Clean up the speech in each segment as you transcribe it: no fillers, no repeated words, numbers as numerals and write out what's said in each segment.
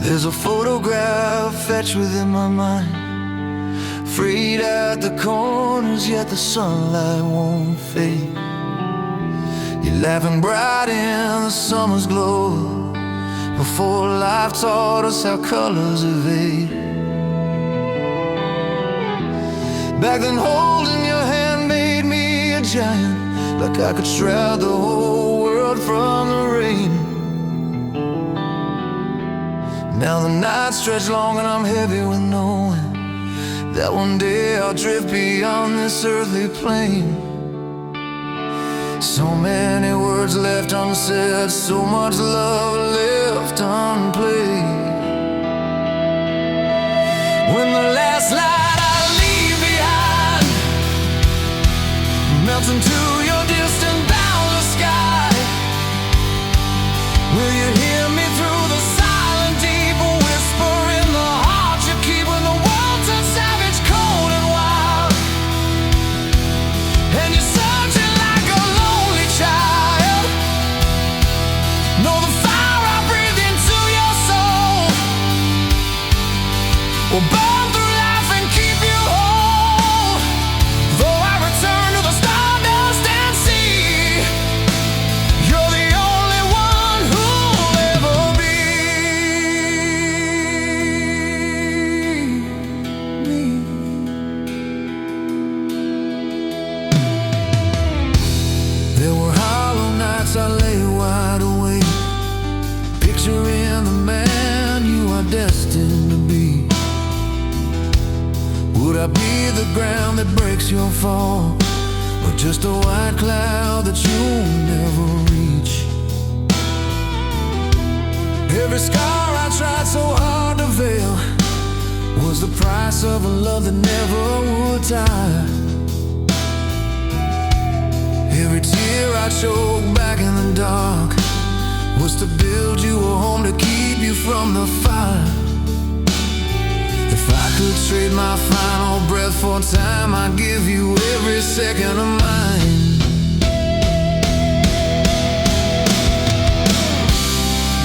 There's a photograph etched within my mind, frayed at the corners, yet the sunlight won't fade. You're laughing bright in the summer's glow, before life taught us how colors evade. Back then holding your hand made me a giant, like I could shroud the whole world from the rain. Now the nights stretch long and I'm heavy with knowing that one day I'll drift beyond this earthly plane. So many words left unsaid, so much love left unplayed. When the last light I leave behind melts into your distant boundless sky, will you hear me through the silent deep whisper in the heart you keep when the world turns savage, cold and wild, and you're searching like a lonely child? Know the fire I breathe into your soul will burn through life and keep you whole. Though I return to the stardust and see, you're the only one who'll ever be me. There were hollow nights I lay wide awake, picturing the man you are destined to be. Would I be the ground that breaks your fall, or just a white cloud that you'll never reach? Every scar I tried so hard to veil was the price of a love that never would die. Every tear I choked back in the dark was to build you a home to keep you from the fire. If I could trade my final breath for time, I'd give you every second of mine.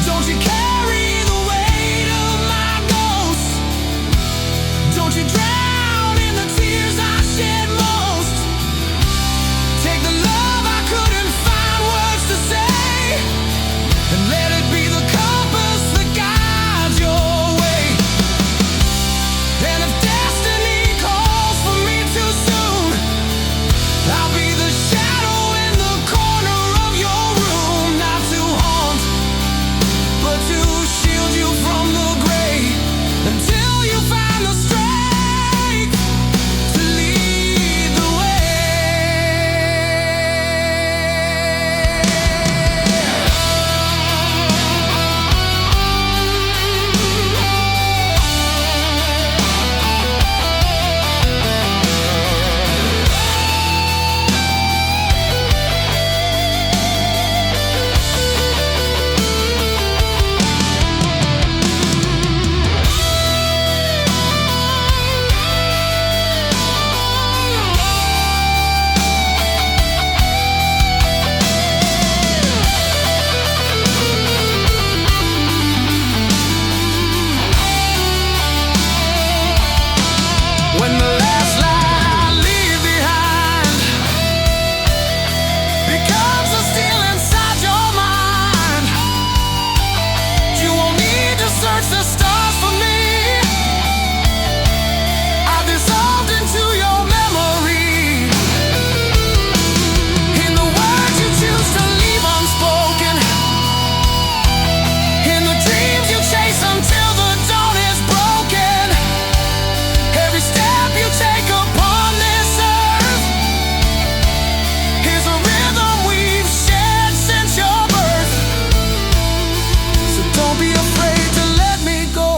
Don't you carry the weight of my ghost? Don't you drown in the tears I shed most? Take the love I couldn't find words to say, and let it be the compass that guides your way. And if destiny calls for me too soon, I'll be the shadow in the corner of your room, not to haunt, but to shield you from the gray, until you find the strength to lead the way. When the last light I leave behind becomes a steel inside your mind, you won't need to search the stars for me. I dissolved into your memory, in the words you choose to leave unspoken, in the dreams you chase until the dawn is broken. Every step you take upon this earth is a rhythm we've shared since your birth. So don't be afraid to let me go,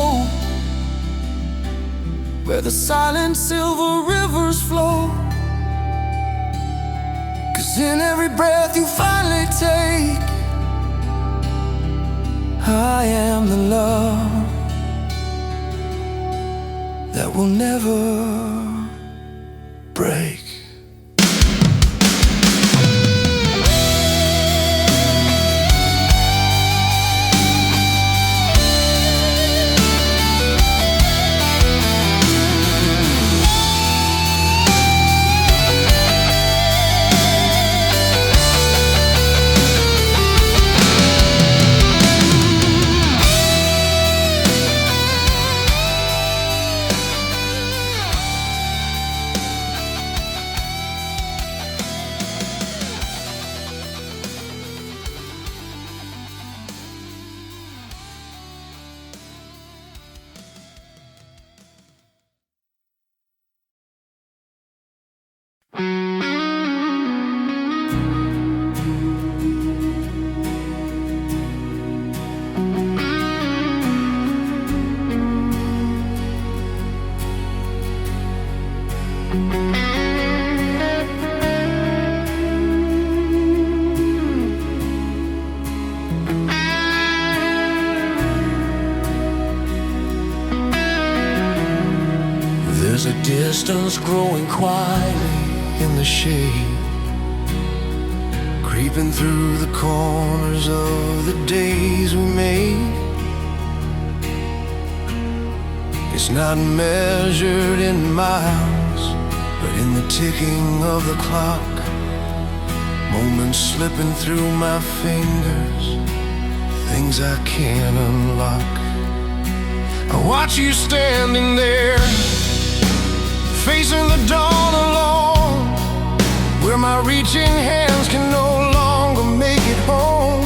where the silent silver rivers flow. 'Cause in every breath you finally take, I am the love that will never break. Distance growing quietly in the shade, creeping through the corners of the days we made. It's not measured in miles, but in the ticking of the clock. Moments slipping through my fingers, things I can't unlock. I watch you standing there, facing the dawn alone, where my reaching hands can no longer make it home.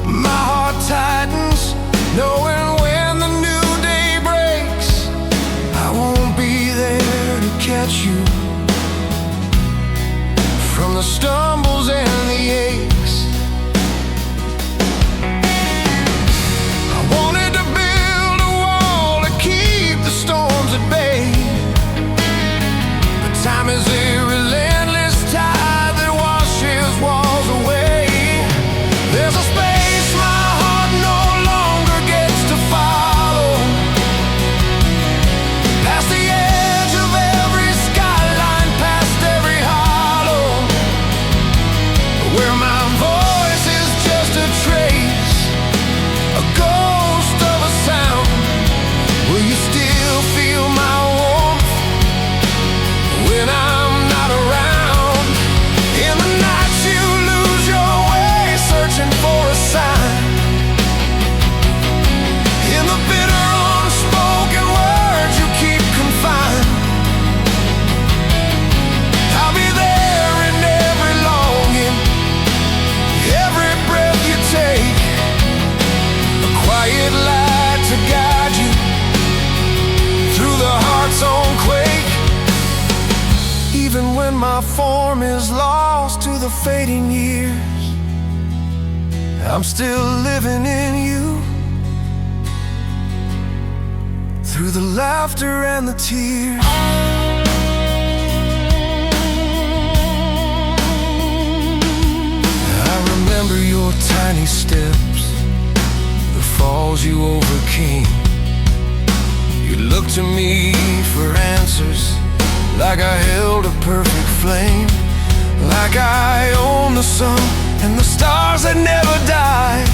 My heart tightens, knowing when the new day breaks, I won't be there to catch you from the stumbles and the aches. I wanted to build a wall to keep the storms at bay, but time is a relentless tide that washes walls away. There's a space my heart no longer gets to follow, past the edge of every skyline, past every hollow, where my voice is just a trace, a ghost of a sound. Will you still feel my warmth when I'm not around? In the nights you lose your way, searching for a sign. In the bitter unspoken words you keep confined, I'll be there in every longing, every breath you take, a quiet light to guide you through the heart's own quake. Even when my form is lost to the fading years, I'm still living in you, through the laughter and the tears. I remember your tiny steps, the falls you overcame. You looked to me for answers, like I held a perfect flame, like I own the sun and the stars that never die.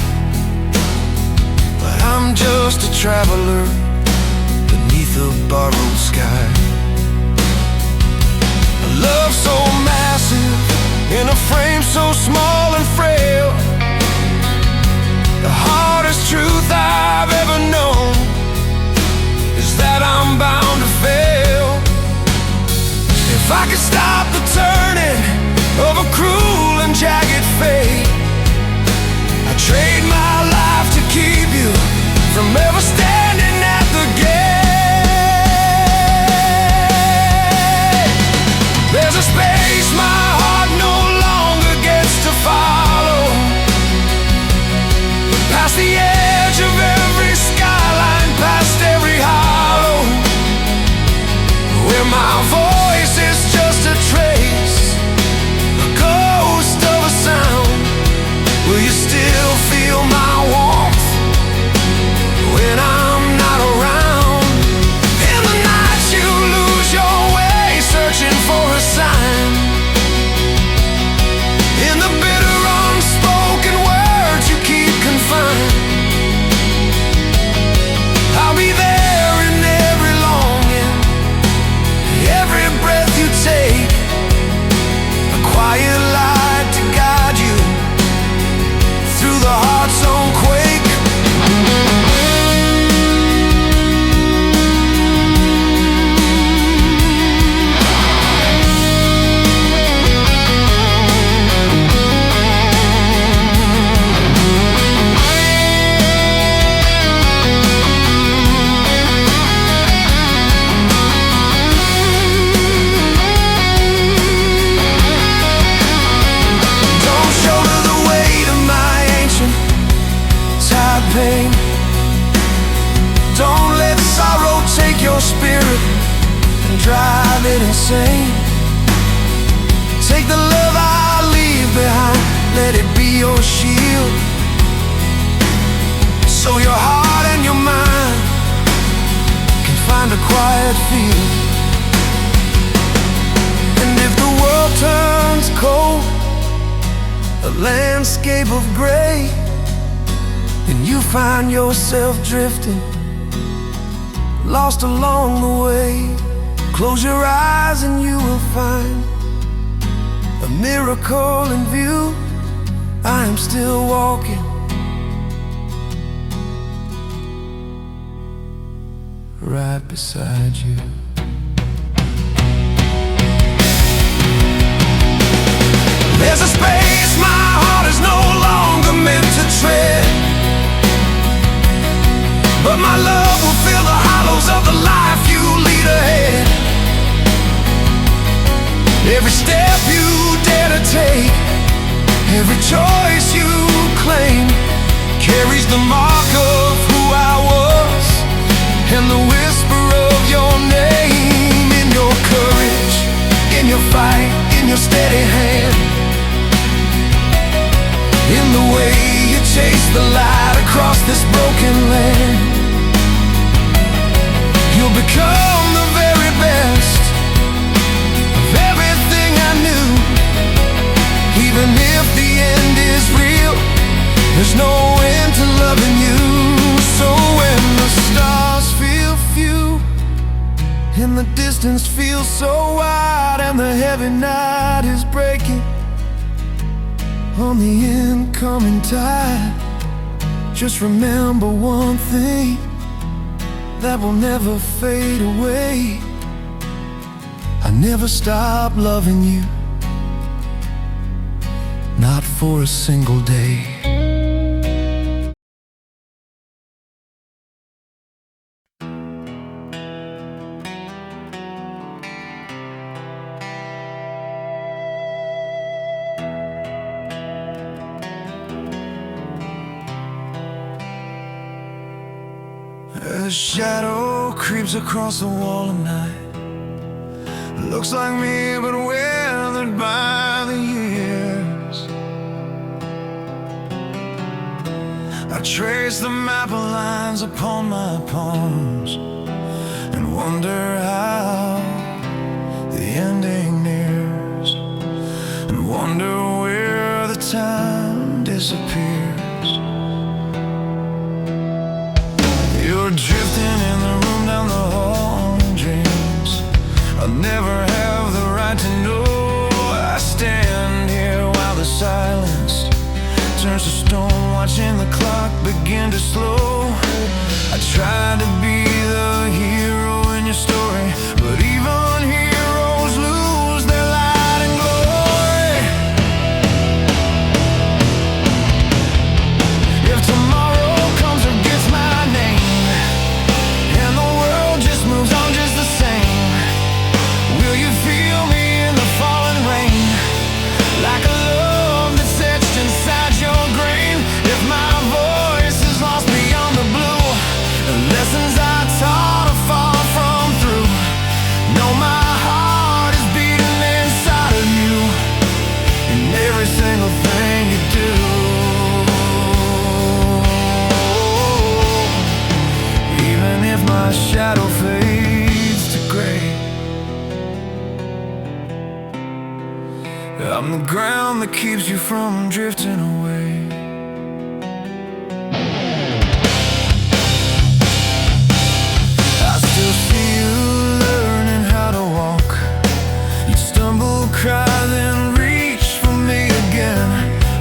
But I'm just a traveler beneath a borrowed sky. A love so massive in a frame so small and frail, the hardest truth I've ever known is that I'm bound to fail. If I could stop the turning of a cruel and jagged fate, I'd trade my life to keep you from ever standing at the gate. There's a space my heart no longer gets to follow, past the edge of every skyline, past every hollow, where my voice is just a trace, a ghost of a sound. Will you still feel my warmth when I'm not around? In the nights you lose your way, searching for a sign. In the bitter unspoken words you keep confined, I'll be there in every longing, every breath you take, a quiet light to guide you through the heart's own quake. Don't shoulder the weight of my ancient tired pain. Don't let sorrow take your spirit and drive it insane. Take the love I leave behind, let it be your shield, so your heart and your mind can find a quiet quiet field. And if the world turns cold, a landscape of gray, and you find yourself drifting, lost along the way, close your eyes and you will find a miracle in view. I am still walking right beside you. There's a space my heart is no longer meant to tread, but my love will fill the hollows of the life you lead ahead. Every step you dare to take, every choice you claim, carries the mark of who I was and the whisper of your name. In your courage, in your fight, in your steady hand, in the way you chase the light across this broken land. You'll become the very best of everything I knew. Even if the end is real, there's no end to loving you. So when the stars feel few and the distance feels so wide, and the heavy night is breaking on the incoming tide, just remember one thing that will never fade away: I never stop loving you, not for a single day. A shadow creeps across the wall at night. Looks like me, but weathered by the years. I trace the map of lines upon my palms and wonder how the ending nears, and wonder where the time disappears. You're drifting in the room down the hall in dreams. I'll never have the right to know. I stand here while the silence turns to stone, watching the clock begin to slow. I tried to be the hero in your story, but even heroes lose their light and glory. If tomorrow comes or gets my name, and the world just moves on just the same, will you feel me in the falling rain, like a love that's etched inside your grain? If my voice is lost beyond the blue, the lessons I taught are far from through. Know my heart is beating inside of you, in every single thing you do. Even if my shadow fades to gray, I'm the ground that keeps you from drifting away. I still see you learning how to walk. You stumble, cry, then reach for me again.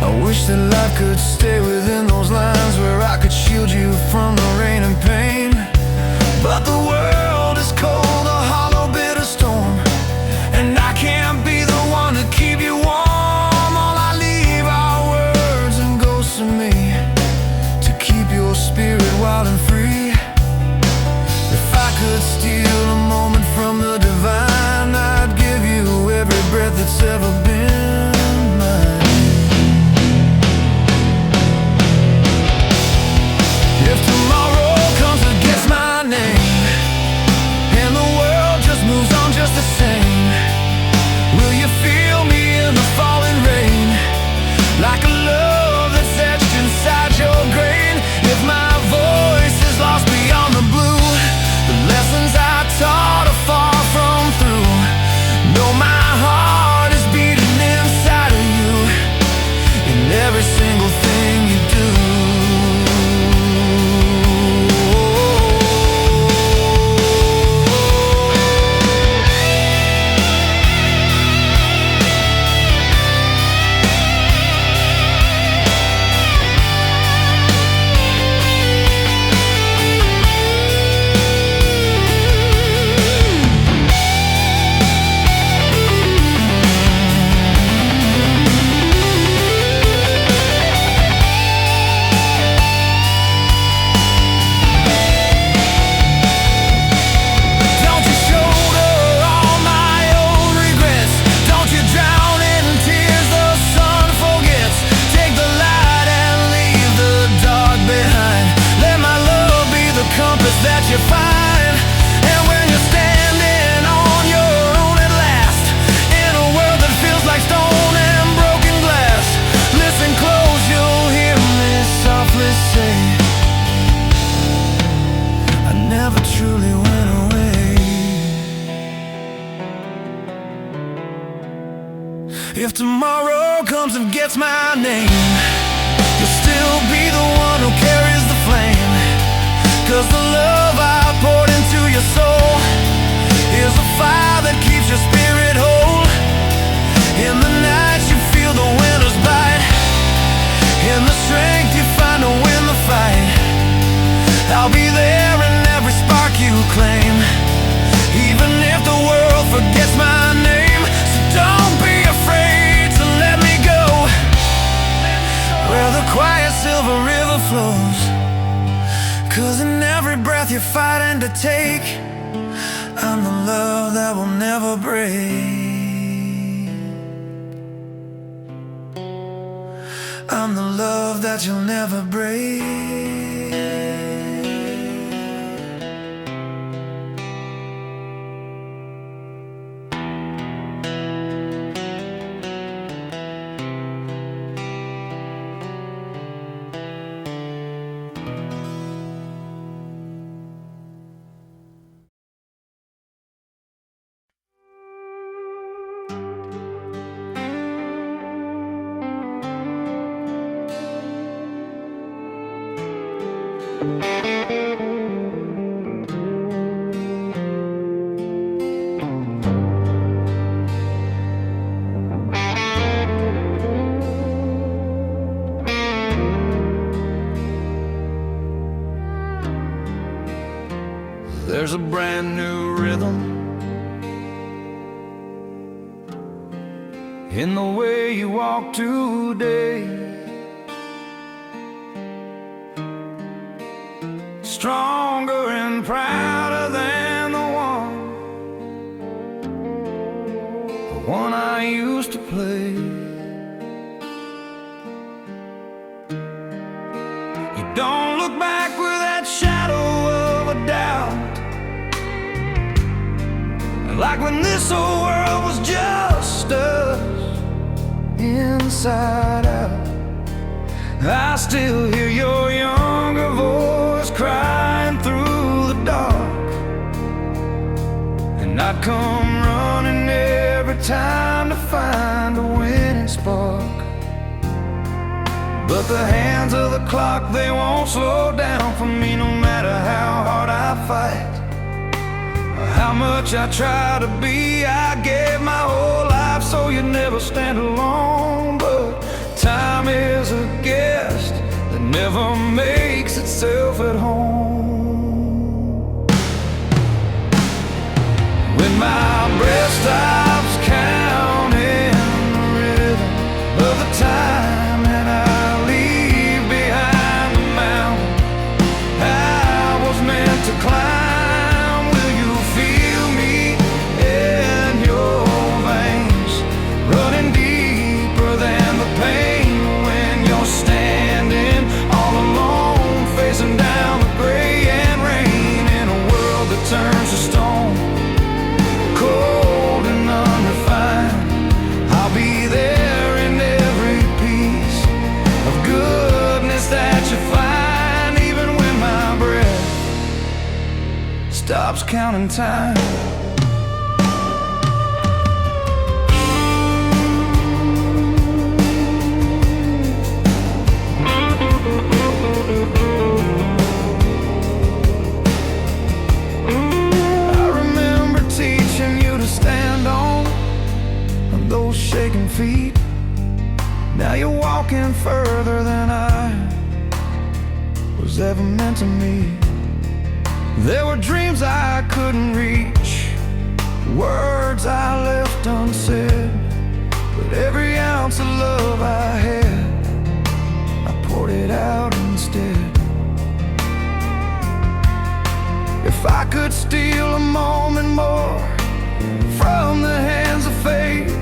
I wish that life could stay within those lines, where I could shield you from the rain and pain. But the world is cold, a hollow, bitter storm, and I can't be the one to keep you warm. All I leave are words and ghosts of me, to keep your spirit wild and free. If I could steal a moment from the divine, I'd give you every breath that's ever been mine. If tomorrow comes that you find. And when you're standing on your own at last, in a world that feels like stone and broken glass, listen close, you'll hear me softly say, I never truly went away. If tomorrow comes and gets my name, you'll still be the one who carries the flame. 'Cause the love I poured into your soul is a fire that keeps your spirit whole. In the nights you feel the winter's bite, in the strength you find to win the fight, I'll be there in every spark you claim, even if the world forgets my name. So don't be afraid to let me go where the quiet silver river flows. 'Cause in every breath you're fighting to take, I'm the love that will never break. I'm the love that you'll never break. There's a brand new rhythm in the way you walk today, stronger and prouder than the one I used to play. You don't look back with that shadow of a doubt, like when this whole world was just us, inside out. I still hear your younger voice crying through the dark, and I'd come running every time to find a winning spark. But the hands of the clock, they won't slow down for me, no matter how hard I fight, how much I try to be. I gave my whole life so you'd never stand alone. But time is a guest that never makes itself at home. When my breath stops counting the rhythm of the time, and I leave behind the mountain I was meant to climb, turns to stone, cold and unrefined. I'll be there in every piece of goodness that you find, even when my breath stops counting time. Shaking feet, now you're walking further than I was ever meant to meet. There were dreams I couldn't reach, words I left unsaid, but every ounce of love I had, I poured it out instead. If I could steal a moment more from the hands of fate,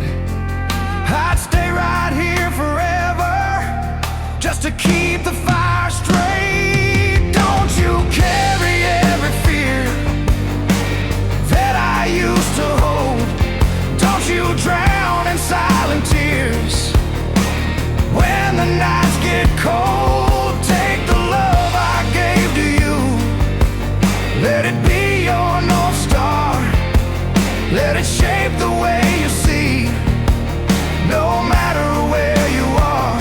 I'd stay right here forever, just to keep the fire straight. Don't you carry every get cold, take the love I gave to you. Let it be your North Star. Let it shape the way you see, no matter where you are.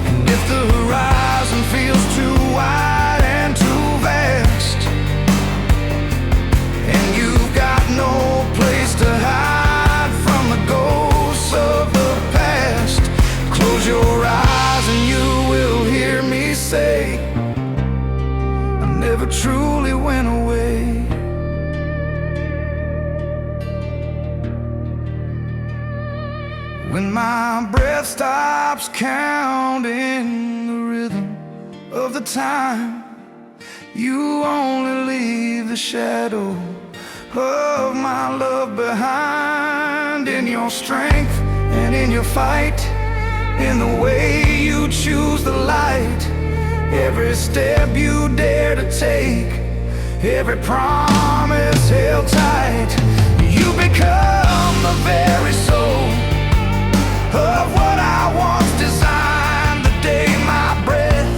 And if the horizon feels too wide and too vast, and you've got no place to hide from the ghosts of the past, close your eyes and you will hear me say, I never truly went away. When my breath stops counting the rhythm of the time, you only leave the shadow of my love behind. In your strength and in your fight, in the way you choose the light, every step you dare to take, every promise held tight, you become the very soul of what I once designed. The day my breath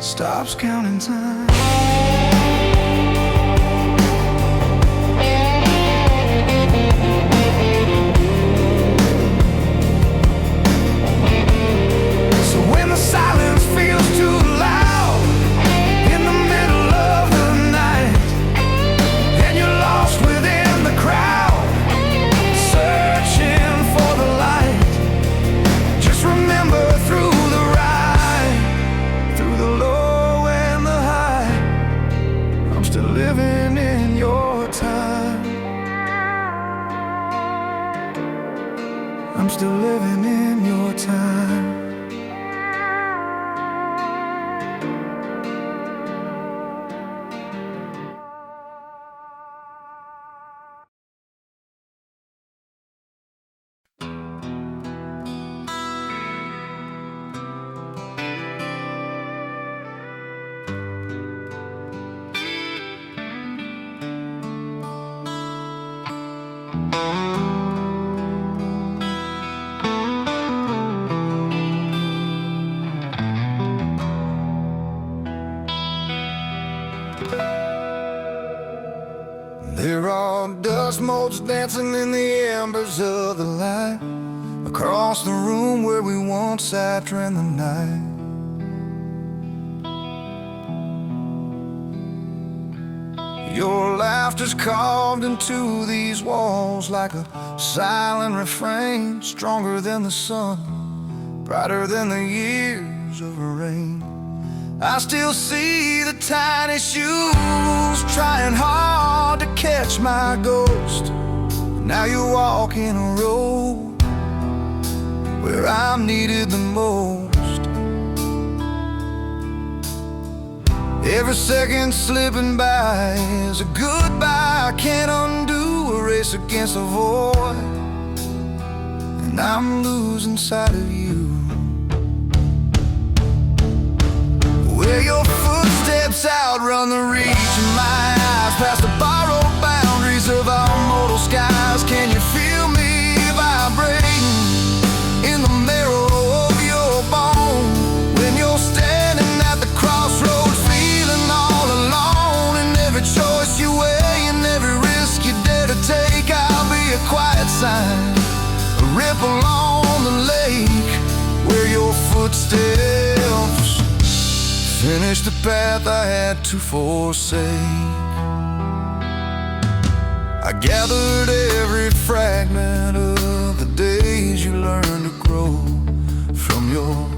stops counting time. So when the silence feels too loud in the middle of the night, and you're lost within the crowd, searching for the light, just remember through the ride, through the low and the high, I'm still living in your time. I'm still living in your time. There are dust motes dancing in the embers of the light, across the room where we once sat during the night. Your laughter's carved into these walls like a silent refrain, stronger than the sun, brighter than the years of rain. I still see the tiny shoes trying hard to catch my ghost. Now you're walking a road where I'm needed the most. Every second slipping by is a goodbye I can't undo, a race against a void, and I'm losing sight of you. Where your footsteps outrun the reach of my eyes, past the borrowed boundaries of our mortal skies. Can you feel me vibrating in the marrow of your bone? When you're standing at the crossroads, feeling all alone, and every choice you weigh and every risk you dare to take, I'll be a quiet sign, a ripple on the lake, where your footsteps finish the path I had to forsake. I gathered every fragment of the days you learned to grow, from your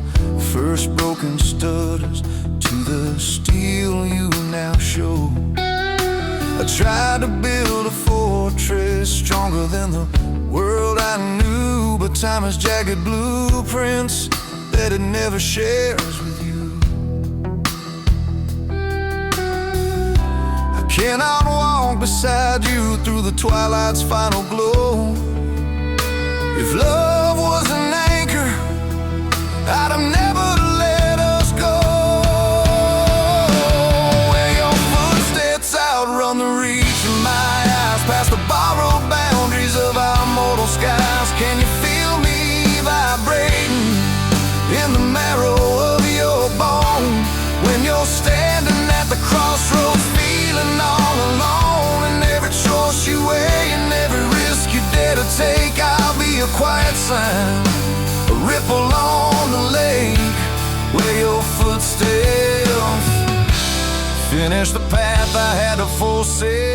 first broken stutters to the steel you now show. I tried to build a fortress stronger than the world I knew, but time has jagged blueprints that it never shares with you. Cannot walk beside you through the twilight's final glow. If love was an anchor, I'd have never let us go. Where your footsteps outrun the reach of my eyes, past the borrowed boundaries of our mortal skies. Can you feel to take, I'll be a quiet sign, a ripple on the lake where your footsteps finish the path I had to forsake.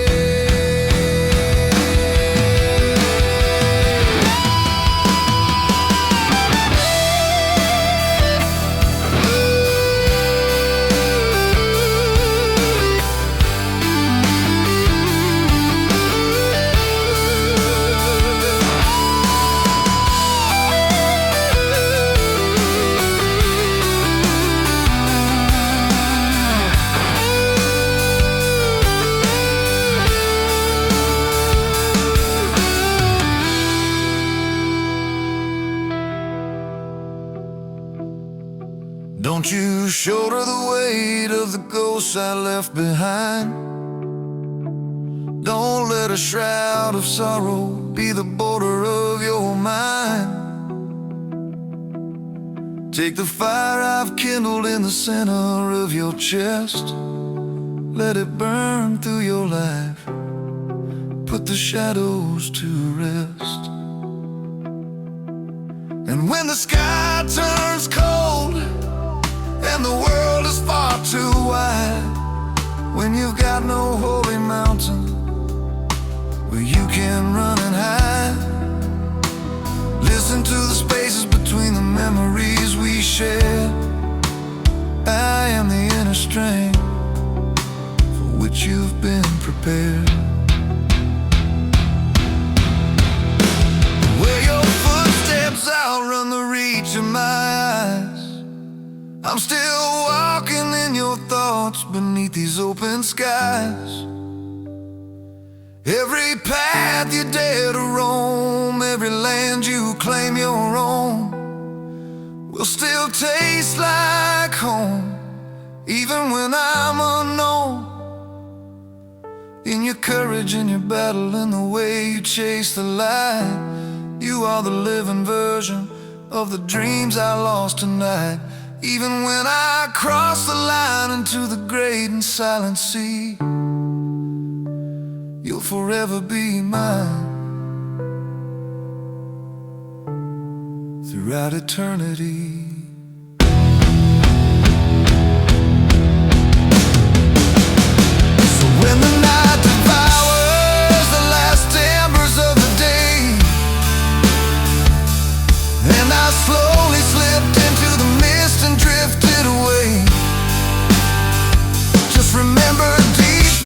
Don't you shoulder the weight of the ghosts I left behind. Don't let a shroud of sorrow be the border of your mind. Take the fire I've kindled in the center of your chest, let it burn through your life, put the shadows to rest. And when the sky turns cold and the world is far too wide, when you've got no holy mountain where you can run and hide, listen to the spaces between the memories we shared. I am the inner strength for which you've been prepared. Where your footsteps outrun the reach of my eyes, I'm still walking in your thoughts beneath these open skies. Every path you dare to roam, every land you claim your own, will still taste like home, even when I'm unknown. In your courage, in your battle, in the way you chase the light, you are the living version of the dreams I lost tonight. Even when I cross the line into the great and silent sea, you'll forever be mine throughout eternity. So when the night devours the last embers of the day, and I slowly slipped into the mist and drifted away, just remember deep.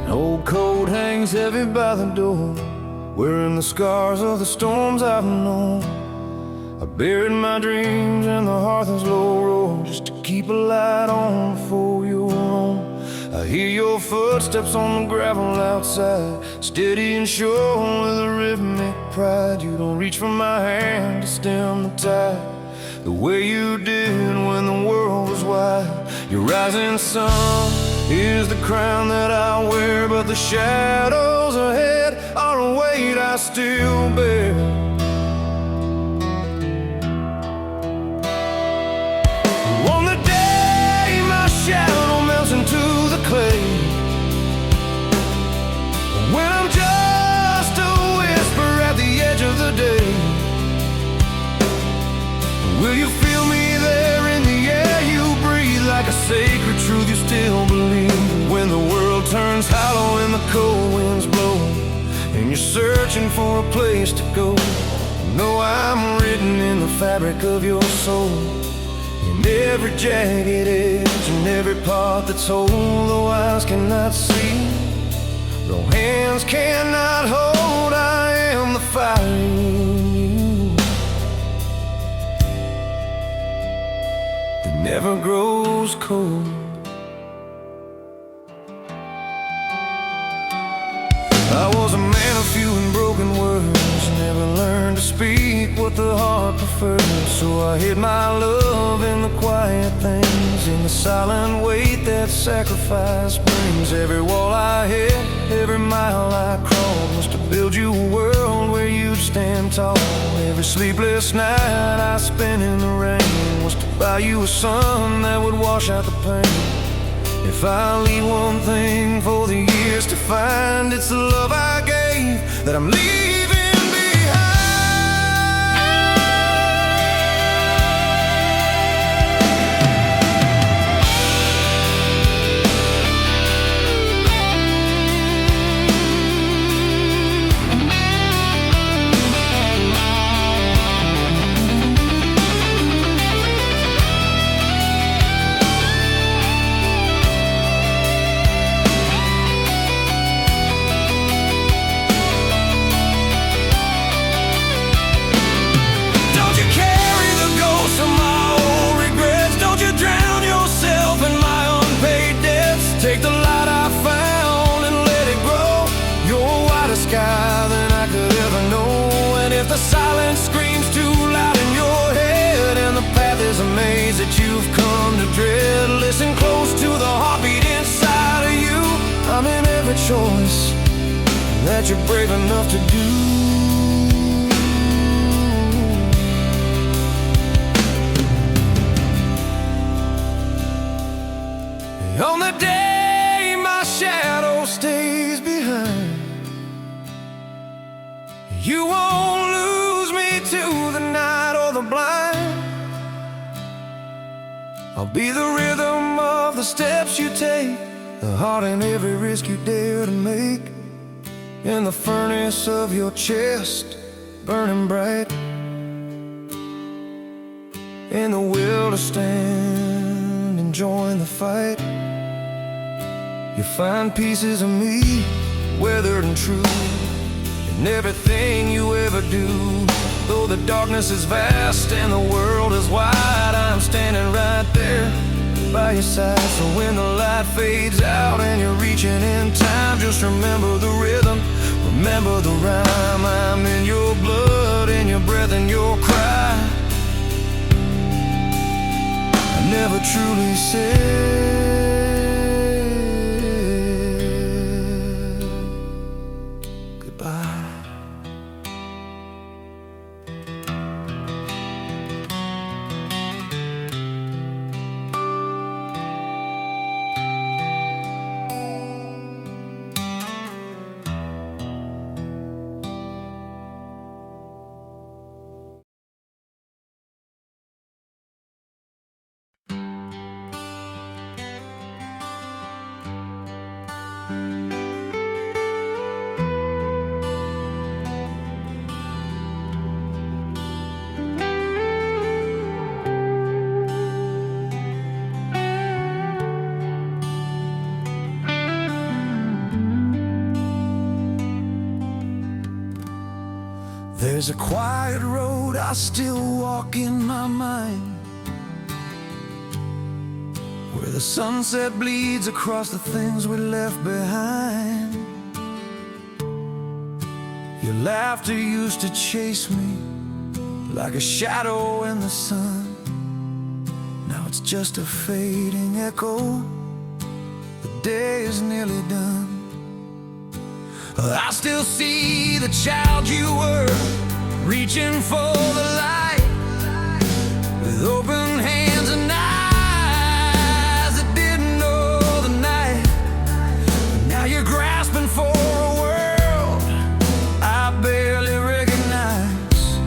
Old coat hangs heavy by the door, wearing the scars of the storms I've known. I buried my dreams in the hearth's low roar, just to keep a light on before you're home. I hear your footsteps on the gravel outside, steady and sure with a rhythmic pride. You don't reach for my hand to stem the tide the way you did when the world was wide. Your rising sun is the crown that I wear, but the shadows ahead are a weight I still bear. On the day my shadow melts into the clay, when I'm just a whisper at the edge of the day, will you feel me there in the air you breathe, like a sacred truth you still believe? When the world turns hollow and the cold winds blow, and you're searching for a place to go, know I'm written in the fabric of your soul, in every jagged edge and every part that's whole. Though eyes cannot see, though hands cannot hold, I am the fire in you that never grows cold. I was a man of few and broken words, never speak what the heart prefers. So I hid my love in the quiet things, in the silent weight that sacrifice brings. Every wall I hit, every mile I crawled, was to build you a world where you'd stand tall. Every sleepless night I spent in the rain was to buy you a sun that would wash out the pain. If I leave one thing for the years to find, it's the love I gave that I'm leaving. Take the light I found and let it grow. You're wider sky than I could ever know. And if the silence screams too loud in your head, and the path is a maze that you've come to dread, listen close to the heartbeat inside of you. I'm in every choice that you're brave enough to do. On the day my shadow stays behind, you won't lose me to the night or the blind. I'll be the rhythm of the steps you take, the heart in every risk you dare to make, in the furnace of your chest burning bright, in the will to stand and join the fight. You find pieces of me, weathered and true, in everything you ever do. Though the darkness is vast and the world is wide, I'm standing right there by your side. So when the light fades out and you're reaching in time, just remember the rhythm, remember the rhyme. I'm in your blood, in your breath, and your cry. I never truly said there's a quiet road I still walk in my mind, where the sunset bleeds across the things we left behind. Your laughter used to chase me like a shadow in the sun. Now it's just a fading echo, the day is nearly done. I still see the child you were, reaching for the light, with open hands and eyes that didn't know the night. Now you're grasping for a world I barely recognize,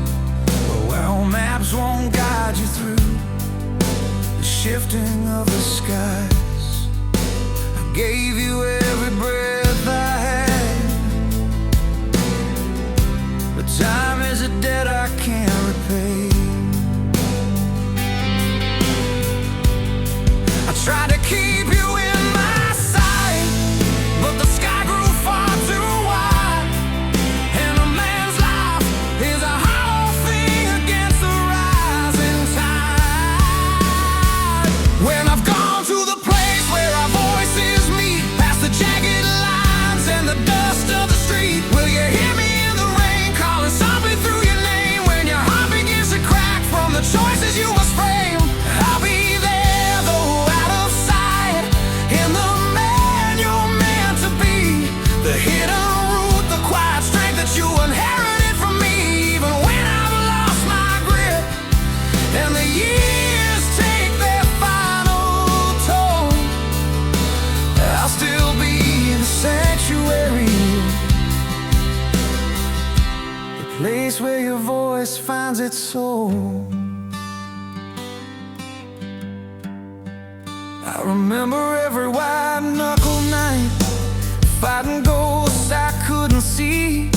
where maps won't guide you through the shifting of the skies. I gave you every breath I had. Time is a debt I can't repay. I tried to keep you in my sight, but the sky grew far too wide, and a man's life is a hollow thing against the rising tide. When I've gone to the place where our voices meet, past the jagged lines and the dust of the street, will you hear me? Something through your name place where your voice finds its soul. I remember every white-knuckle night, fighting ghosts I couldn't see,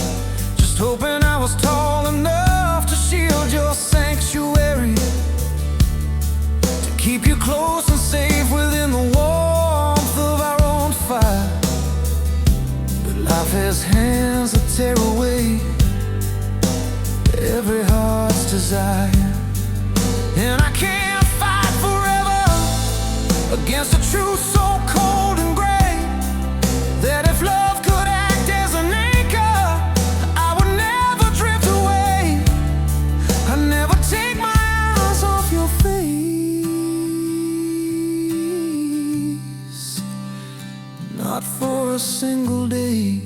just hoping I was tall enough to shield your sanctuary, to keep you close and safe within the warmth of our own fire. But life has hands that tear away every heart's desire, and I can't fight forever against a truth so cold and gray, that if love could act as an anchor, I would never drift away. I'd never take my eyes off your face, not for a single day.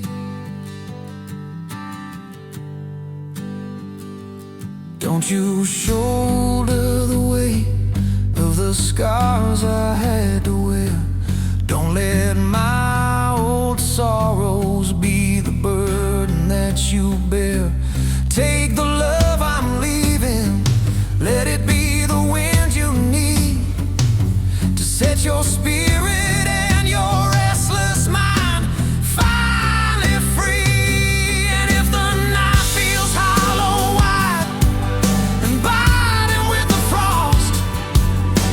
Don't you shoulder the weight of the scars I had to wear. Don't let my old sorrows be the burden that you bear. Take the love I'm leaving, let it be the wind you need to set your spirit and your restless mind finally free. And if the night feels hollow wide and biting with the frost,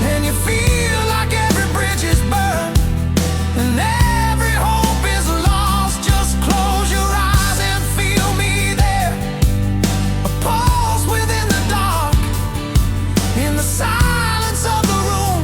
and you feel like every bridge is burned and every hope is lost, just close your eyes and feel me there, a pulse within the dark, in the silence of the room,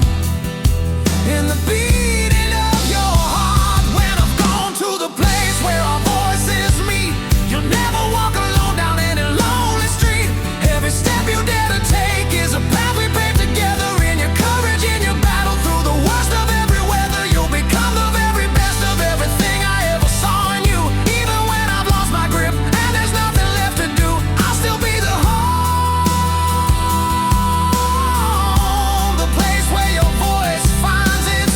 in the beating of your heart. When I've gone to the place where our voices meet, you'll never walk alone down any lonely street. Every step you dare to take is a path we paved together. In your courage, in your battle, through the worst of every weather, you'll become the very best of everything I ever saw in you. Even when I've lost my grip and there's nothing left to do, I'll still be the home, the place where your voice finds its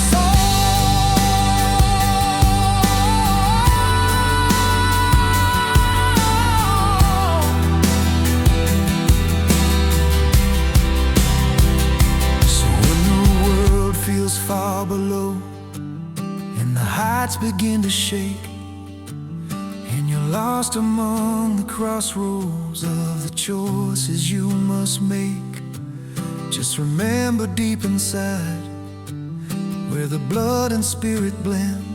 So when the world feels far below and the heights begin to shake, and you're lost among the crossroads of the choices you must make, just remember deep inside, where the blood and spirit blend,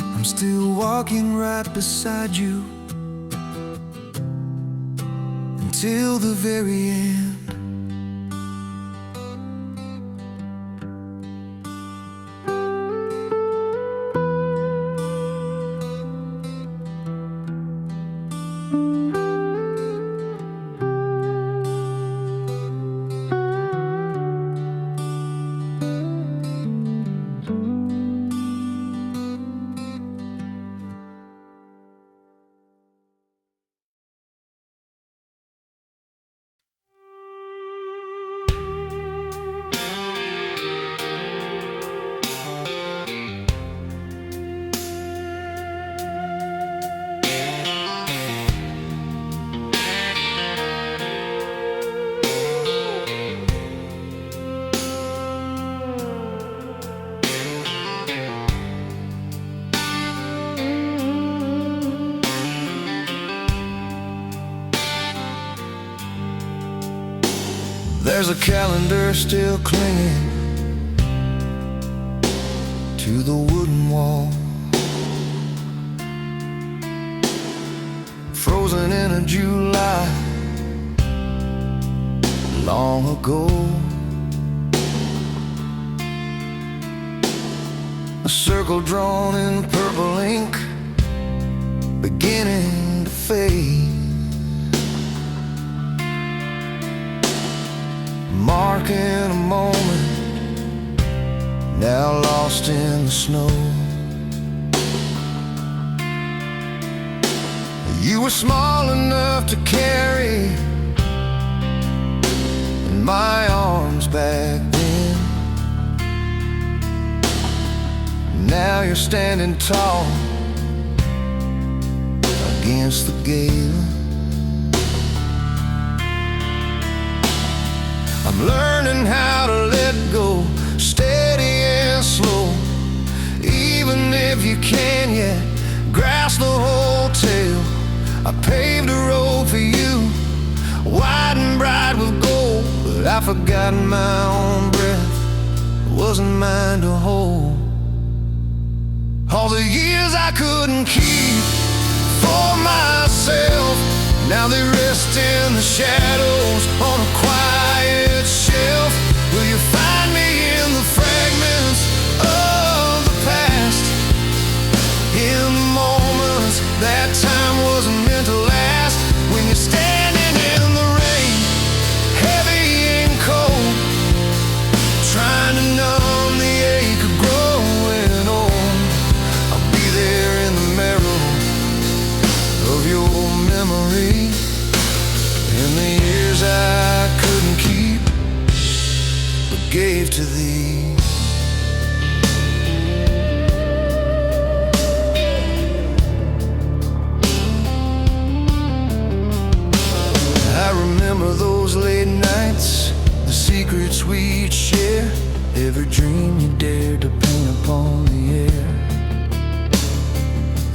I'm still walking right beside you until the very end. There's a calendar still clinging to the wooden wall, frozen in a July long ago. A circle drawn in purple ink, beginning to fade, marking a moment now lost in the snow. You were small enough to carry in my arms back then. Now you're standing tall against the gale. I'm learning how to let go, steady and slow. Even if you can't yet grasp the whole tale, I paved a road for you, wide and bright with gold. But I've forgotten my own breath, it wasn't mine to hold. All the years I couldn't keep for myself, now they rest in the shadows on a quiet shelf. Will you find me in the fragments of the past, in the moments that time wasn't meant to last? When you're standing in the rain, heavy and cold, trying to numb the ache of growing old, I'll be there in the marrow of your memory. In the years I couldn't keep, but gave to thee. I remember those late nights, the secrets we'd share, every dream you dared to paint upon the air.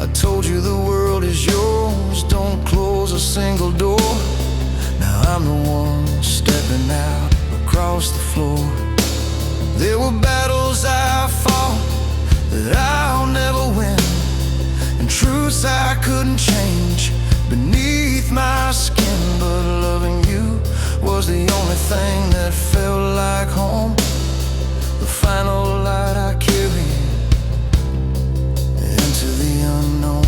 I told you the world is yours, don't close a single door. Now I'm the one stepping out across the floor. There were battles I fought that I'll never win, and truths I couldn't change beneath my skin. But loving you was the only thing that felt like home, the final light I carried into the unknown.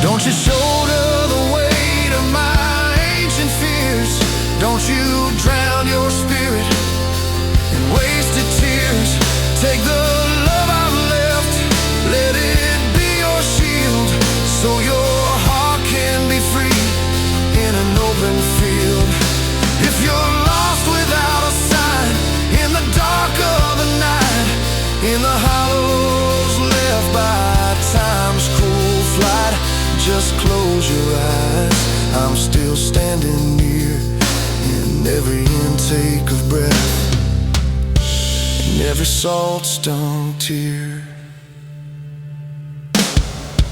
Don't you shoulder the weight of my ancient fears, don't you drown your spirit in wasted tears. Take the love I've left, let it be your shield, so your heart can be free in an open field. If you're lost without a sign, in the dark of the night, in the hollows left by time's cruel flight, just close your eyes, I'm still standing near, in every intake of breath, in every salt-stung tear.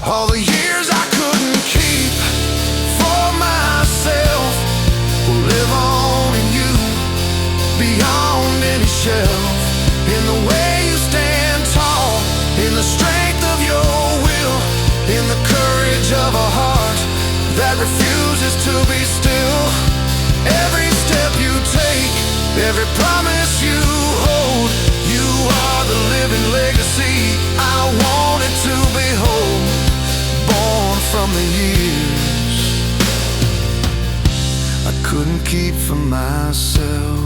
All the years I couldn't keep for myself will live on in you, beyond any shelf. In the way you stand tall, in the strength of your will, in the courage of a heart that refuses to be still. Every step you take, every promise you hold, you are the living legacy I wanted to behold, born from the years I couldn't keep for myself.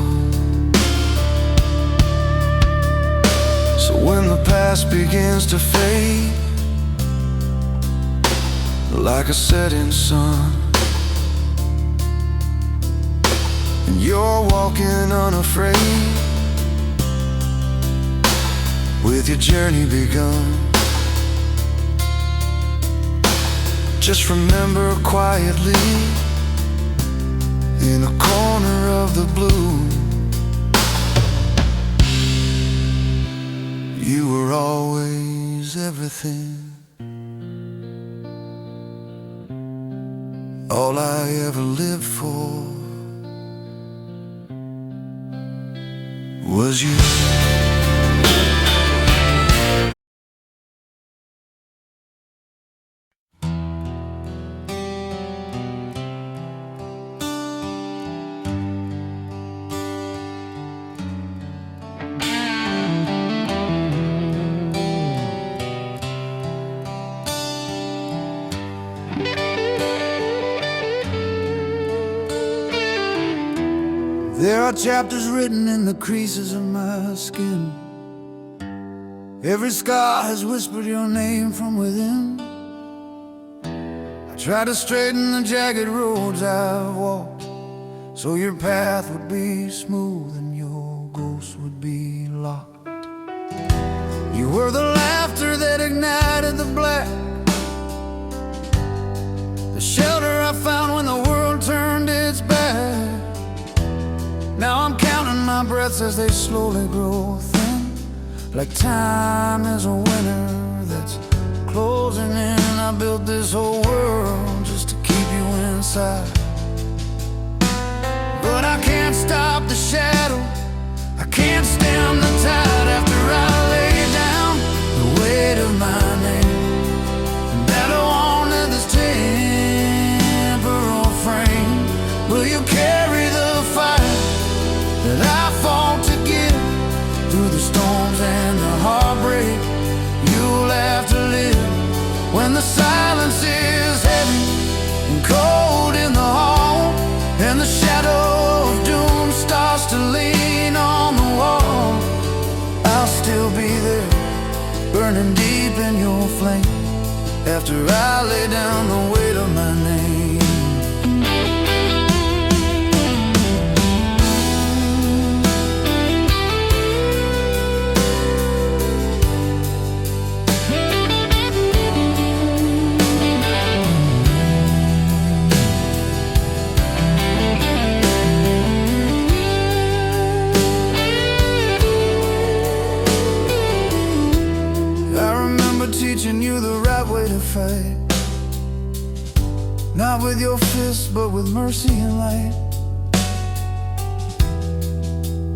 So when the past begins to fade, like a setting sun, and you're walking unafraid, with your journey begun, just remember quietly, in a corner of the blue, you were always everything. All I ever lived for was you. There are chapters written in the creases of my skin, Every scar has whispered your name from within. I tried to straighten the jagged roads I've walked, so your path would be smooth and your ghost would be locked. You were the laughter that ignited the black, the shelter I found when the world turned its back. Now I'm counting my breaths as they slowly grow thin, like time is a winter that's closing in. I built this whole world just to keep you inside, but I can't stop the shadow, I can't stem the tide. After I lay down the weight of my name, and I don't want this temporal frame, will you carry the fire that I fought to give through the storms and the heartbreak? You'll have to live when the silence is heavy and cold in the hall, and the shadow of doom starts to lean on the wall. I'll still be there, burning deep in your flame, after I lay down the weight of my name. Teaching you the right way to fight, not with your fists but with mercy and light.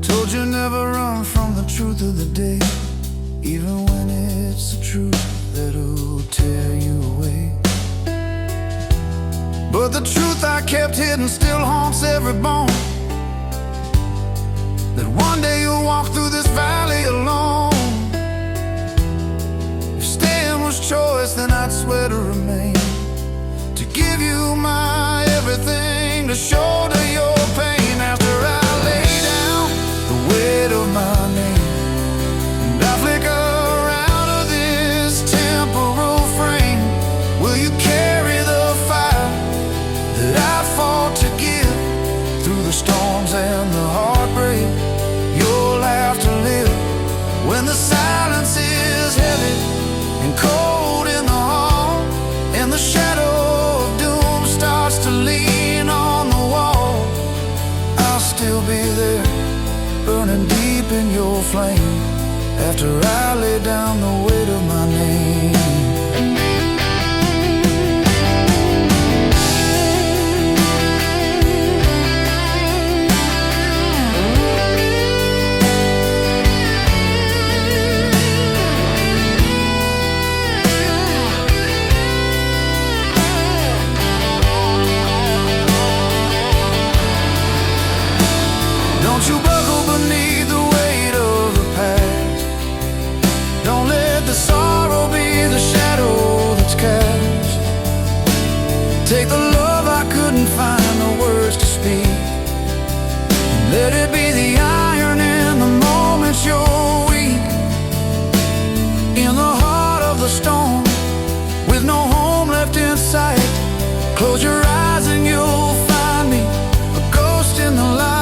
Told you never run from the truth of the day, even when it's the truth that'll tear you away. But the truth I kept hidden still haunts every bone, that one day you'll walk through this valley alone. Choice, then I'd swear to remain, to give you my everything, to shoulder your pain. After I lay down the weight of my name, and I flicker out of this temporal frame, will you carry the fire that I fought to give through the storms and the heartbreak? You'll have to live when the silence is heavy and cold in the hall, and the shadow of doom starts to lean on the wall. I'll still be there, burning deep in your flame, after I lay down the weight of my name. Don't you buckle beneath the weight of the past. Don't let the sorrow be the shadow that's cast. Take the love I couldn't find the words to speak, and let it be the iron in the moments you're weak. In the heart of the storm, with no home left in sight, close your eyes and you'll find me, a ghost in the light.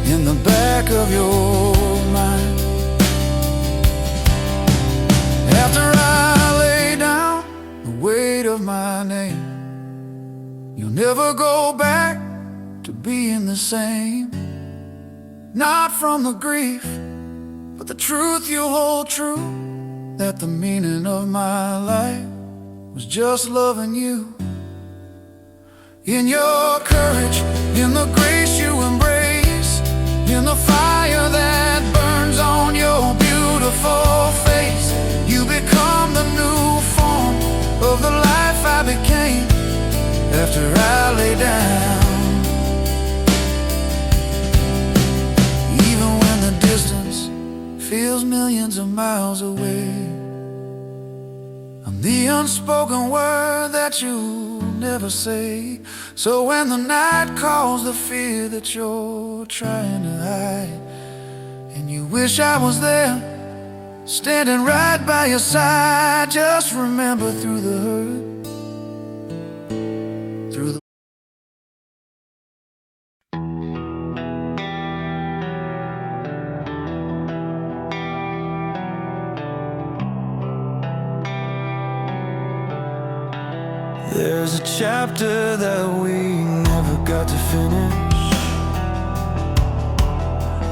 In the back of your mind, after I lay down the weight of my name, you'll never go back to being the same. Not from the grief, but the truth you'll hold true, that the meaning of my life was just loving you. In your courage, in the grace you embrace, in the fire that burns on your beautiful face, you become the new form of the life I became, after I lay down. Even when the distance feels millions of miles away, I'm the unspoken word that you never say. So when the night calls, the fear that you're trying to hide And you wish I was there, standing right by your side. Just remember through the hurt, through the There's a chapter that we never got to finish,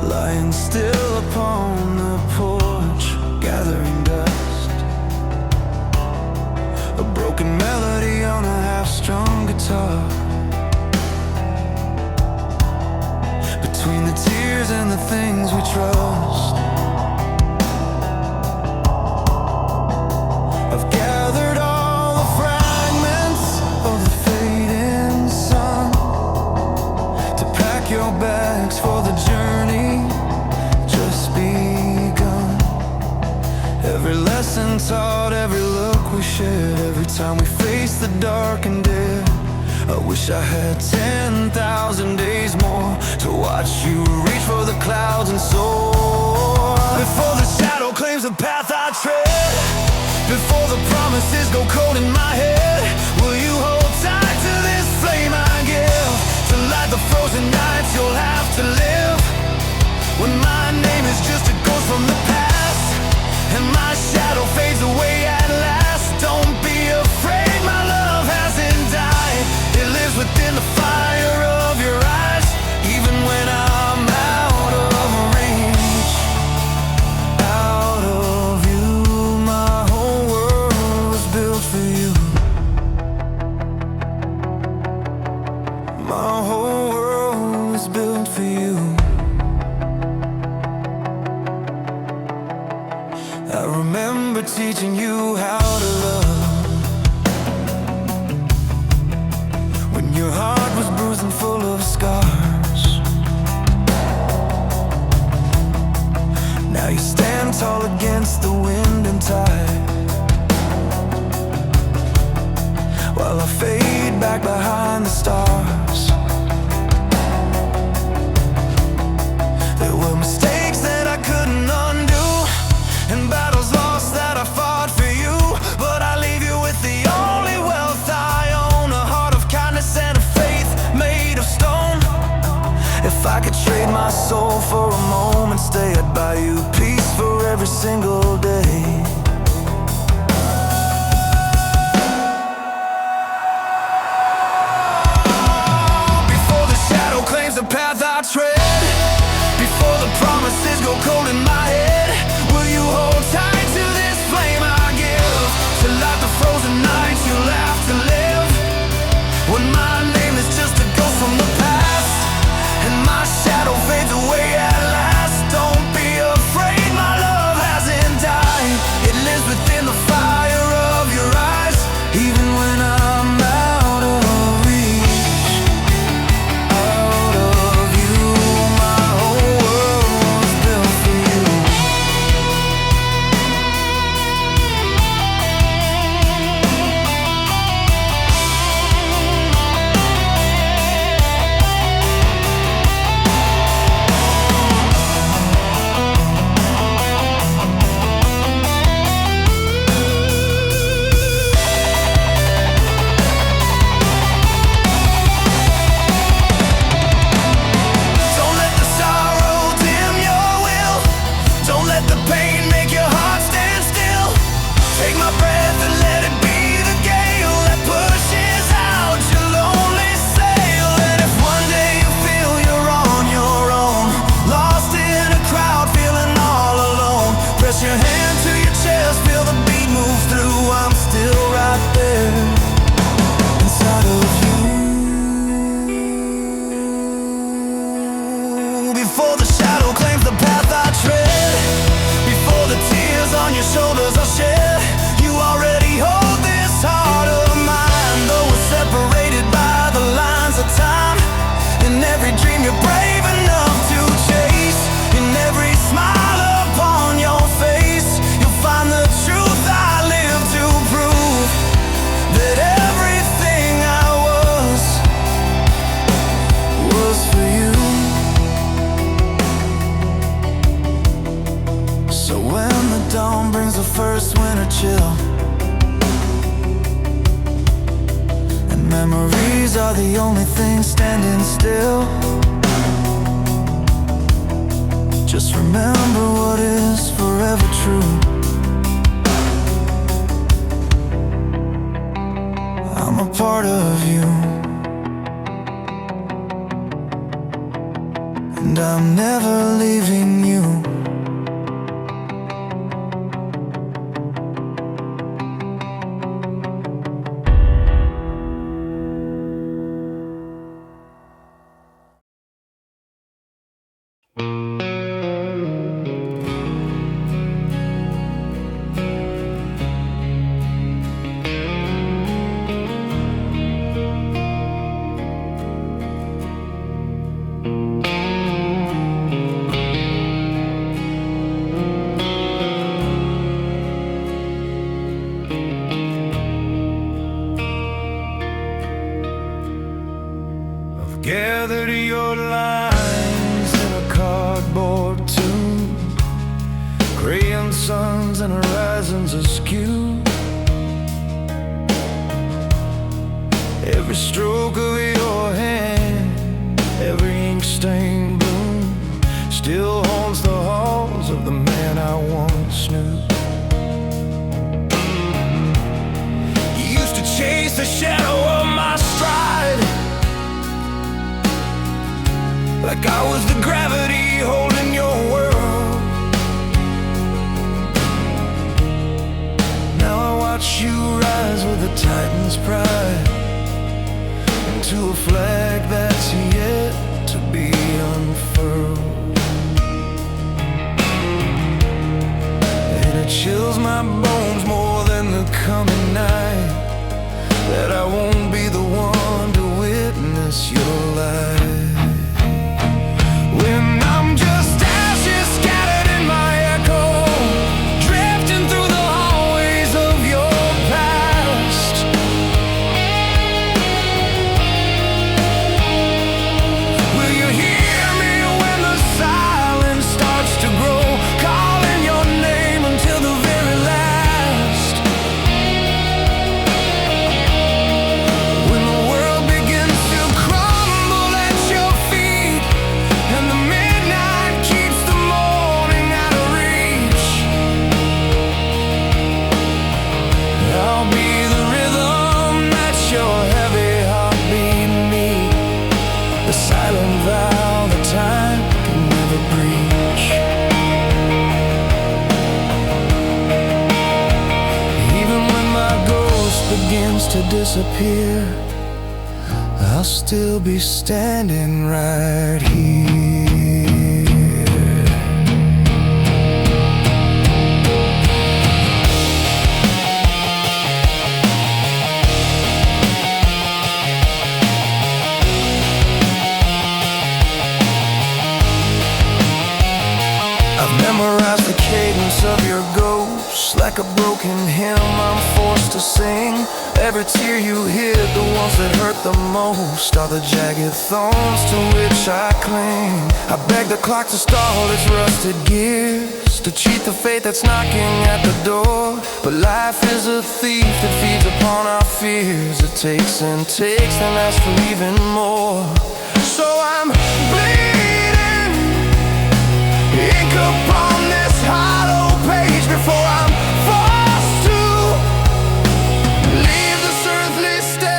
lying still upon the porch, gathering dust. A broken melody on a half-strung guitar. Between the tears and the things we trust, I've gathered all the fragments of the fading sun to pack your bags for the journey just begun. Every lesson taught, every look we shared, every time we face the dark and dared. I wish I had 10,000 days more to watch you reach for the clouds and soar. Before the shadow claims the path I tread, before the promises go cold in my head, will you hold tight to this flame I give, to light the frozen nights you'll have to live? When my name is just a ghost from the past, and my shadow fades away at last, don't be afraid, my love hasn't died. It lives within the fire of your eyes, even when I'm out of range. Out of you, my whole world was built for you. My whole world was built for you. I remember teaching you how to love, when your heart was bruised and full of scars. Now you stand tall against the wind and tide, while I fade back behind the stars. There were mistakes that I couldn't undo, and battles lost that I fought for you, but I leave you with the only wealth I own, a heart of kindness and a faith made of stone. If I could trade my soul for a moment, stay, I'd buy you peace for every single day. Before the shadow claims the path I tread, before the promises go cold in my head, will you hold tight to this flame I give, to light the frozen nights you'll have to live? When my name is just a ghost from the past, and my shadow fades away at last, don't be afraid, my love hasn't died. It lives within the fire of your eyes, even when I'm out of reach. Out of you, my whole world was built for you. Don't let the sorrow dim your will, don't let the pain make your heart stand still. Take my breath and let it be the gale that pushes out your lonely sail. And if one day you feel you're on your own, lost in a crowd, feeling all alone, press your hand to your chest, feel the beat move through. I'm still right there inside of you. Before the shadow claims the path I tread, before the tears on your shoulders are shed, you already hold this heart of mine. Though we're separated by the lines of time, in every dream you're brave enough to chase, in every smile upon your face, you'll find the truth I live to prove, that everything I was for you. first winter chill, and memories are the only thing standing still. Just remember what is forever true. I'm a part of you, and I'm never leaving you. Gathered your lines in a cardboard tomb, crayon suns and horizons askew. Every stroke of your hand, every ink stained bloom, still haunts the halls of the man I once knew. You used to chase the shadow of my stride, like I was the gravity holding your world. Now I watch you rise with a titan's pride, into a flag that's yet to be unfurled. And it chills my bones more than the coming night, that I won't be the one to witness your life. When I'm just ashes scattered in my echo, drifting through the hallways of your past. Will you hear me when the silence starts to grow, calling your name until the very last? When the world begins to crumble at your feet, and the midnight keeps the morning out of reach, I'll be the rhythm that your heavy heartbeat meet, the silent vow that time can never breach. Even when my ghost begins to disappear, I'll still be standing right here. I've memorized the cadence of your ghost, like a broken hymn I'm forced to sing. Every tear you hid, the ones that hurt the most, are the jagged thorns to which I cling. I beg the clock to stall its rusted gears, to cheat the fate that's knocking at the door. But life is a thief that feeds upon our fears. It takes and takes and asks for even more. So I'm bleeding ink upon this hollow page before I'm forced to leave this earthly stage.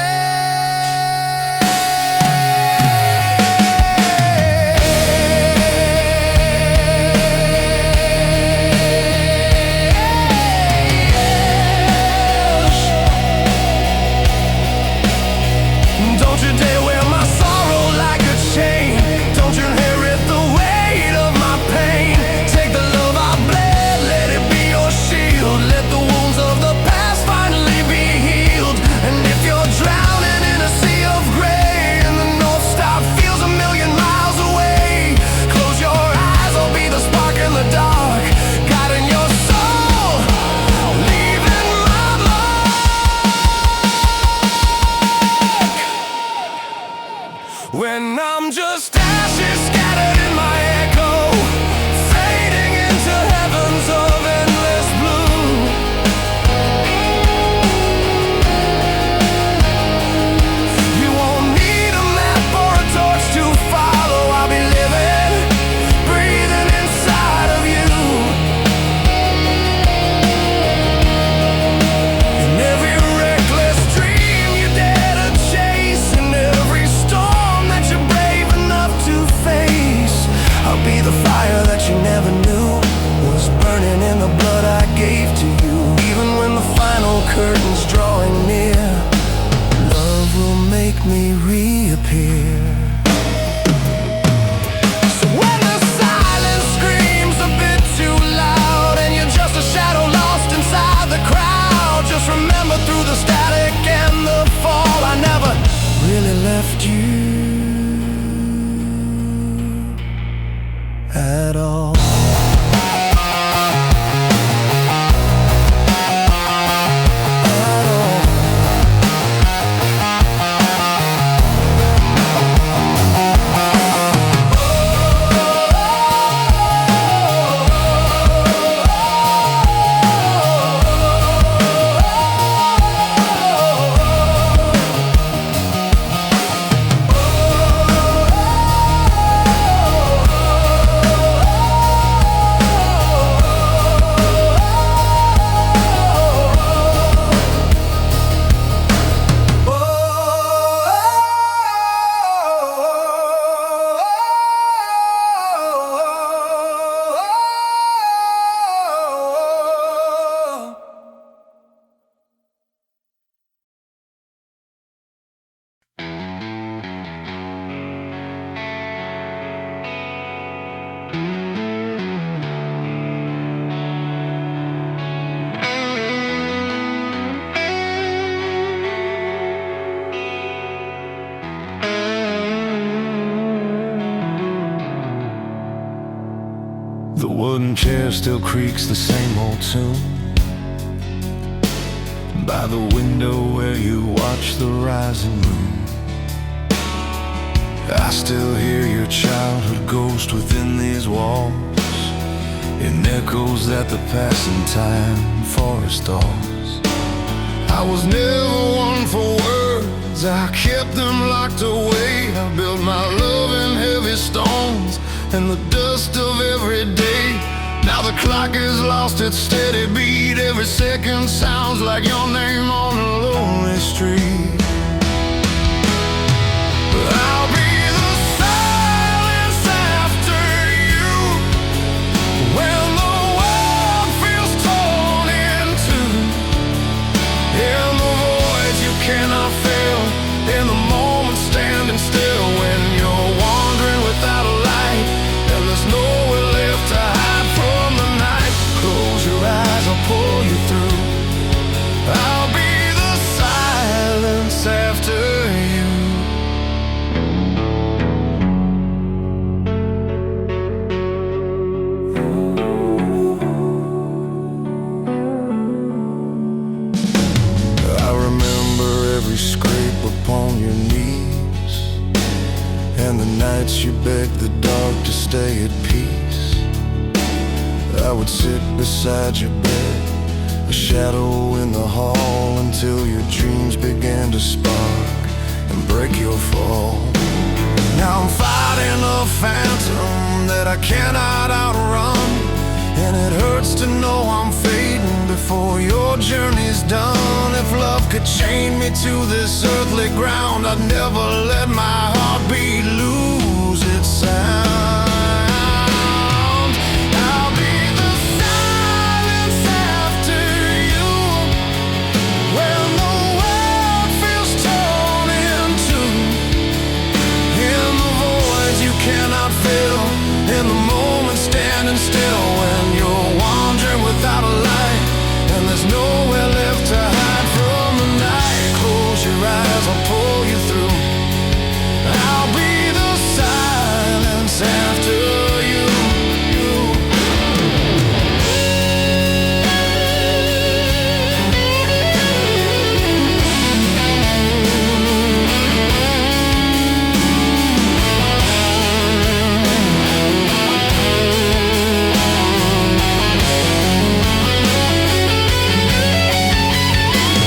Don't you dare wear my sorrow like a chain. Don't you inherit the weight of my pain. Take the fire that you never knew was burning in the blood I gave to you. Even when the final curtain's drawing near, love will make me reappear. So when the silence screams a bit too loud and you're just a shadow lost inside the crowd, just remember through the static and the fall, I never really left you at all. The wooden chair still creaks the same old tune by the window where you watch the rising moon. I still hear your childhood ghost within these walls. It echoes at the passing time forest stalls. I was never one for words, I kept them locked away. I built my love in heavy stones and the dust of every day. Now the clock has lost its steady beat. Every second sounds like your name on a lonely street. I'll be the silence after you when the world feels torn in two. In the voids you cannot fill, in the moment standing still when you're wandering without a light and there's nowhere left to hide from the night. Close your eyes, I'll pull you through. I'll be the silence after you. I remember every scrape upon your knees and the nights you begged the dark to stay at peace. I would sit beside your bed, a shadow in the hall, until your dreams began to spark and break your fall. Now I'm fighting a phantom that I cannot outrun, and it hurts to know I'm fading before your journey's done. If love could chain me to this earthly ground, I'd never let my heartbeat lose its sound. I'll be the silence after you when the world feels torn in two. In the voids you cannot fill, in the moment standing still when you're wandering without a light and there's nowhere left to hide from the night. Close your eyes, I'll pull you through. I'll be the silence after you.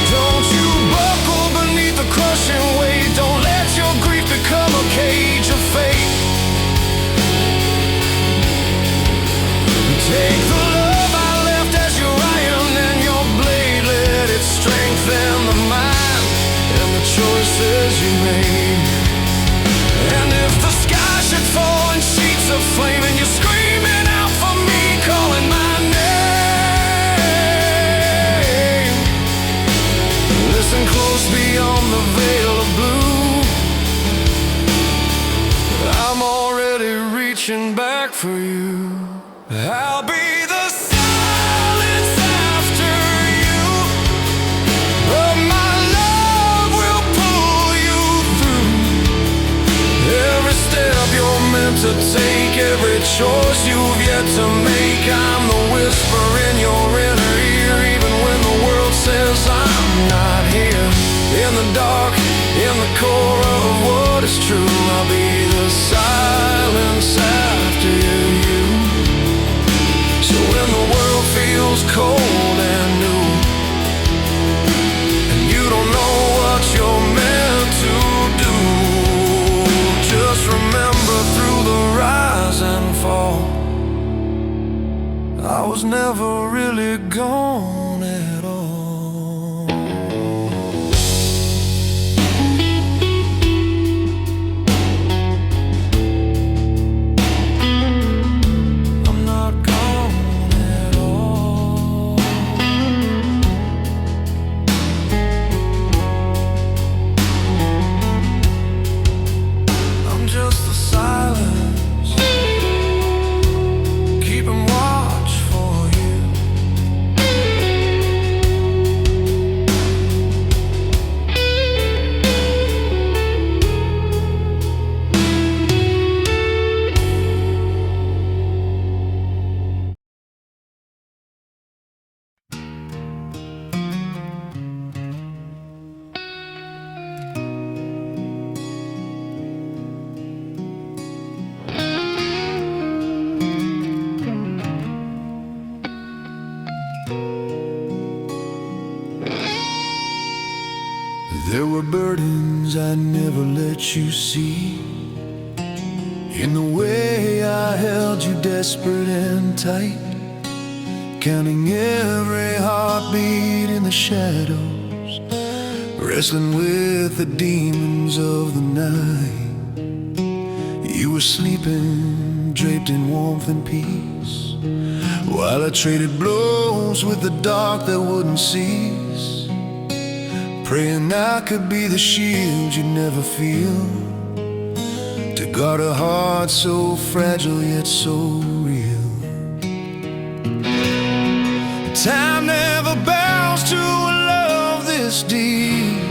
Don't you buckle beneath the crushing weight. Don't let your grief become a cage of fate. Take the love I left as your iron and your blade. Let it strengthen the mind and the choices you made. And if the sky should fall in sheets of flame and you're screaming for you. I'll be the silence after you, but my love will pull you through. Every step you're meant to take, every choice you've yet to make, I'm the whisper in your inner ear, even when the world says I'm not here. In the dark, in the core of what is true, I'll be the silence after you. So when the world feels cold and new, and you don't know what you're meant to do, just remember through the rise and fall, I was never really gone at all. I'm not gone at all. I'm just the silence, keeping watch for you. There were burdens I never let you see, in the way I held you desperate and tight, counting every heartbeat in the shadows, wrestling with the demons of the night. You were sleeping, draped in warmth and peace, while I traded blows with the dark that wouldn't cease, praying I could be the shield you'd never feel, to guard a heart so fragile yet so real. Time never bounds to a love this deep.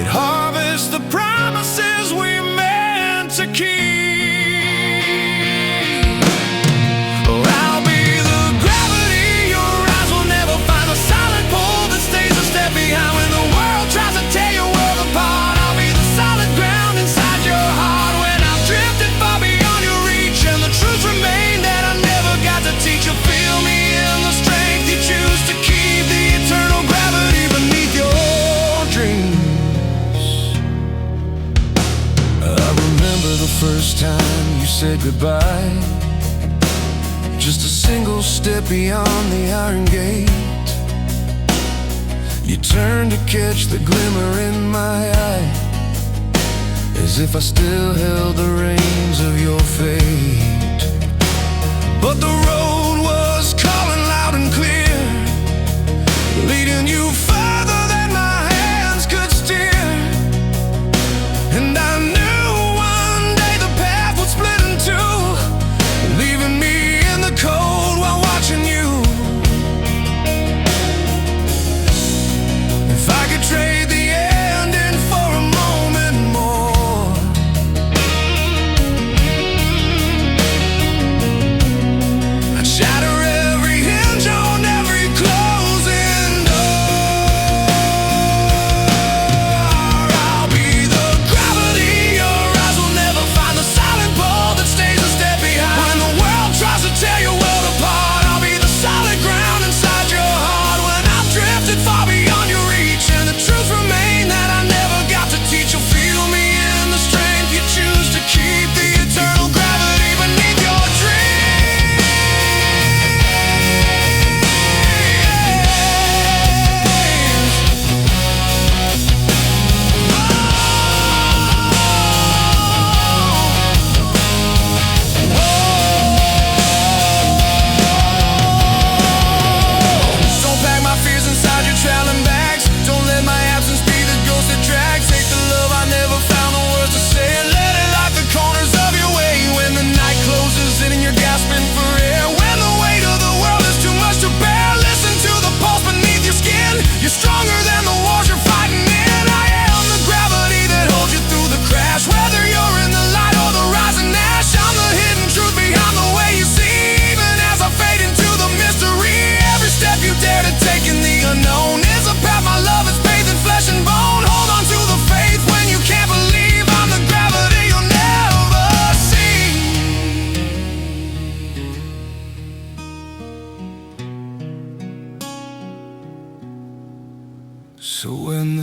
It harvests the promises we meant to keep. First time you said goodbye, just a single step beyond the iron gate. You turned to catch the glimmer in my eye, as if I still held the reins of your fate. But the road was calling loud and clear, leading you further than my hands could steer. And I knew leaving me in the cold while watching you. If I could trade the ending for a moment more, I'd shatter every hinge on every closing door.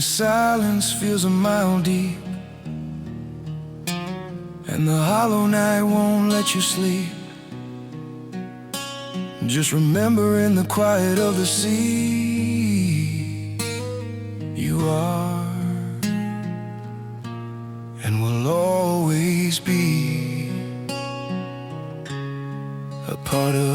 the silence feels a mile deep, and the hollow night won't let you sleep, just remember in the quiet of the sea, you are and will always be a part of